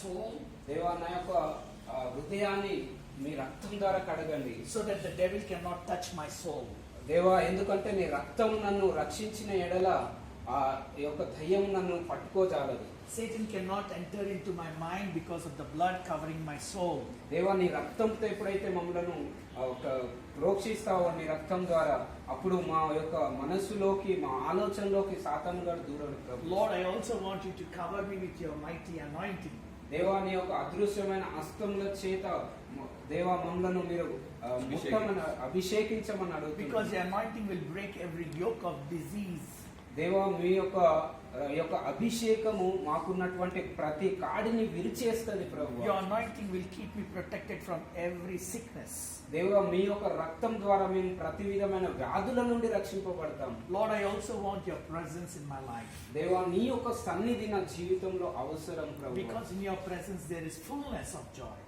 soul. దేవా నా యొక్క హృదయాన్ని మీ రక్తం ద్వారా కడగండి. So that the devil cannot touch my soul. దేవా ఎందుకంటే నీ రక్తం నన్ను రక్షించిన ఎడల ఆ యొక్క దయ్యం నన్ను పట్టుకోజాలదు. Satan cannot enter into my mind because of the blood covering my soul. దేవా నీ రక్తంతో ఎప్పుడైతే మమ్మలను ఒక ప్రోక్షిస్తావో నీ రక్తం ద్వారా అప్పుడు మా యొక్క మనస్సులోకి మా ఆలోచనలోకి సాతాను గారు దూరడు ప్రభు. Lord, I also want you to cover me with your mighty anointing. దేవా నీ యొక్క అదృశ్యమైన హస్తముల చేత దేవా మమ్మలను మీరు ముట్టమని అభిషేకించమని అడుగుతున్నాను. Because the anointing will break every yoke of disease. దేవా మీ యొక్క అభిషేకము మాకున్నటువంటి ప్రతి కాడిని విరిచేస్తుంది ప్రభు. Your anointing will keep me protected from every sickness. దేవా మీ యొక్క రక్తం ద్వారా మేము ప్రతి విధమైన వ్యాధుల నుండి రక్షింపబడతాం. Lord, I also want your presence in my life. దేవా నీ యొక్క సన్నిధి నా జీవితంలో అవసరం ప్రభు. Because in your presence there is fullness of joy.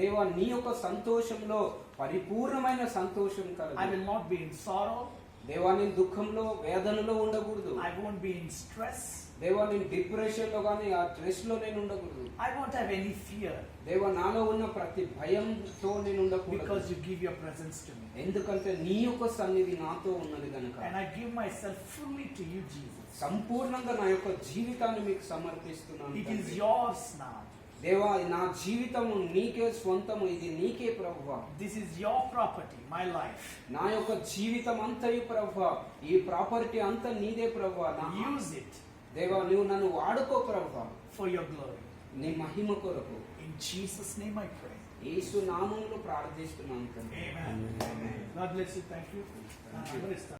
దేవా నీ యొక్క సంతోషంలో పరిపూర్ణమైన సంతోషం కలదు. I will not be in sorrow. దేవా నేను దుఃఖంలో వేదనలో ఉండకూడదు. I won't be in stress. దేవా నేను డిప్రెషన్ లో గానీ ఆ స్ట్రెస్ లో నేను ఉండకూడదు. I won't have any fear. దేవా నాలో ఉన్న ప్రతి భయంతో నేను ఉండకూడదు. Because you give your presence to me. ఎందుకంటే నీ యొక్క సన్నిధి నాతో ఉన్నది గనుక. And I give myself fully to you, Jesus. సంపూర్ణంగా నా యొక్క జీవితాన్ని మీకు సమర్పిస్తున్నాను. It is yours now. దేవా నా జీవితము నీకే స్వంతము, ఇది నీకే ప్రభువా. This is your property, my life. నా యొక్క జీవితం అంతయు ప్రభువా, ఈ ప్రాపర్టీ అంతా నీదే ప్రభువా. Use it. దేవా నువ్వు నన్ను వాడుకో ప్రభువా, for your glory. నీ మహిమ కొరకు. In Jesus' name I pray. యేసు నామములో ప్రార్థిస్తున్నాను. Amen. God bless you. Thank you.